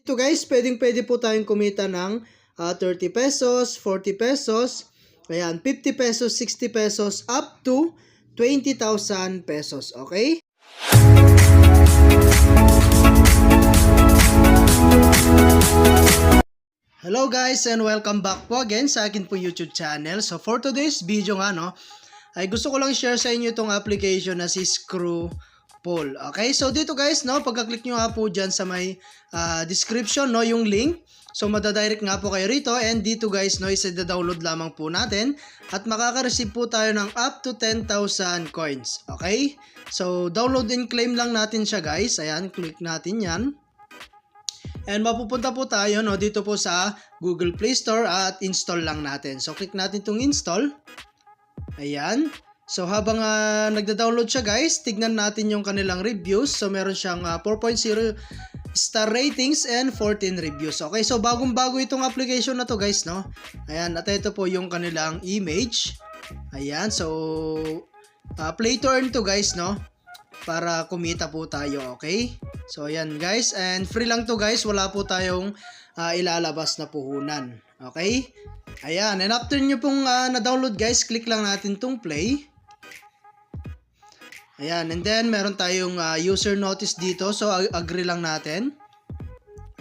Ito guys, pwede po tayong kumita ng 30 pesos, 40 pesos, ayan, 50 pesos, 60 pesos, up to 20,000 pesos, okay? Hello guys and welcome back po again sa akin po YouTube channel. So for today's video nga ay gusto ko lang share sa inyo itong application na si Screwpoll. Okay, so dito guys pagka-click nyo nga po dyan sa may description yung link. So madadirect nga po kayo rito and dito guys isa-download lamang po natin at makaka-receive po tayo ng up to 10,000 coins. Okay, so download and claim lang natin siya guys. Ayan, click natin yan. And mapupunta po tayo dito po sa Google Play Store at install lang natin. So click natin itong install. Ayan. So habang nagda-download siya guys, tignan natin yung kanilang reviews. So meron siyang 4.0 star ratings and 14 reviews. Okay, so bagong-bago itong application na to guys, Ayan, at ito po yung kanilang image. Ayan, so play to earn to guys, para kumita po tayo, okay? So ayan guys, and free lang to guys, wala po tayong ilalabas na puhunan, okay? Ayan, and after nyo pong na-download guys, click lang natin tong play. Ayan, and then meron tayong user notice dito, so agree lang natin.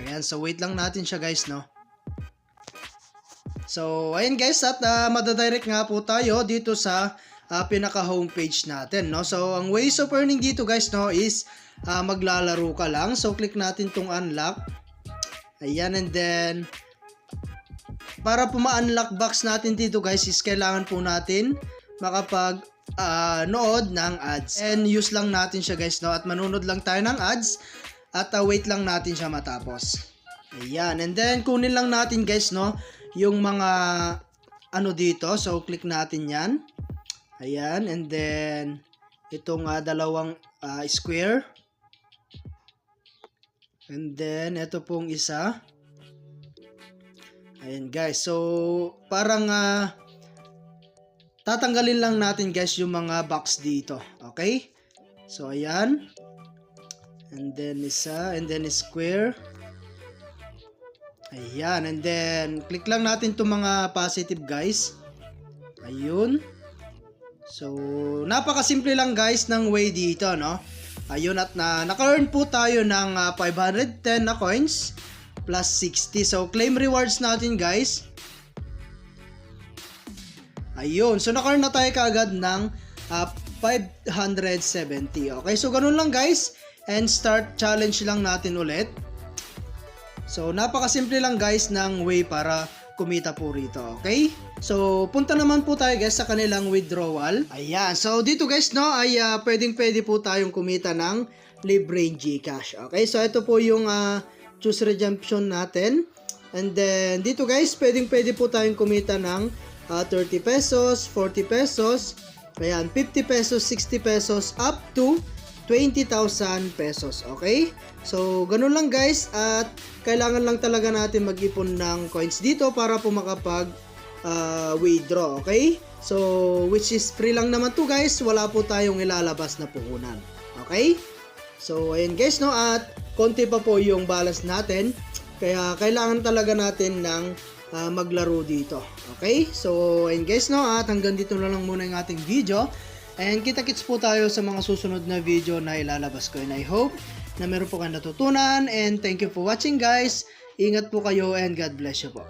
Ayan, so wait lang natin siya guys, So ayan guys, at madadirect nga po tayo dito sa pinaka homepage natin, So ang ways of earning dito guys is maglalaro ka lang. So click natin tong unlock. Ayan, and then para po ma-unlock box natin dito guys is kailangan po natin makapag nood ng ads. And use lang natin siya guys, at manunod lang tayo ng ads at wait lang natin siya matapos. Ayan, and then kunin lang natin guys yung mga dito. So click natin yan. Ayan, and then itong dalawang square. And then ito pong isa. Ayan guys, so parang tatanggalin lang natin guys yung mga box dito. Okay, so ayan, and then isa, and then square. Ayan, and then click lang natin itong mga positive guys. Ayun. So, napakasimple lang guys ng way dito, Ayun, at naka-earn po tayo ng 510 na coins plus 60. So, claim rewards natin guys. Ayun, so naka-earn na tayo kaagad ng 570. Okay, so ganun lang guys. And start challenge lang natin ulit. So, napakasimple lang guys ng way para kumita po rito, okay? So, punta naman po tayo guys sa kanilang withdrawal. Ayan, so dito guys ay pwede po tayong kumita ng libreng GCash. Okay, so ito po yung choose redemption natin. And then dito guys, pwede po tayong kumita ng 30 pesos, 40 pesos, ayan, 50 pesos, 60 pesos, up to 20,000 pesos, okay? So, ganun lang guys, at kailangan lang talaga natin mag-ipon ng coins dito para po makapag withdraw, okay? So, which is free lang naman to guys, wala po tayong ilalabas na puhunan, okay? So, ayan guys, at konti pa po yung balance natin, kaya kailangan talaga natin ng maglaro dito, okay? So, ayan guys, at hanggang dito na lang muna yung ating video. And kita-kits po tayo sa mga susunod na video na ilalabas ko. And I hope na meron po kayong natutunan. And thank you for watching guys. Ingat po kayo and God bless you po.